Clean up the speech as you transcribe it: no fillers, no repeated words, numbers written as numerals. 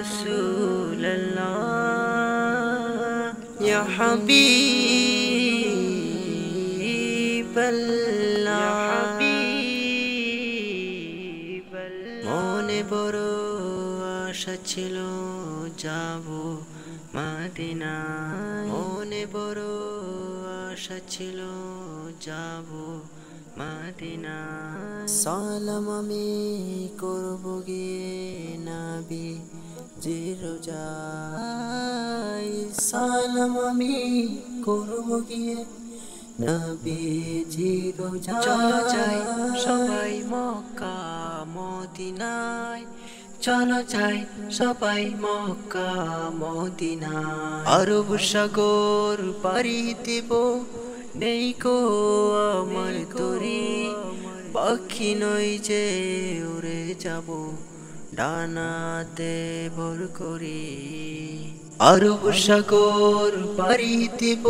رسول الله يا حبيب الله মনে বড় আশা ছিল যাব মদিনায় মনে বড় আশা ছিল যাব মদিনায় সালাম আমি করব গিয়ে নবী রোজায় সালাম আমি করব গিয়ে নবী রোজায় চলো যাই সবাই মক্কা মদিনায় চলো যাই সবাই মক্কা মদিনায় আরব সাগর পাড়ি দেব নেই কো আমার তরি পাখি নই যে উড়ে যাব ডানাতে ভর করি আরব সাগর পাড়ি দেব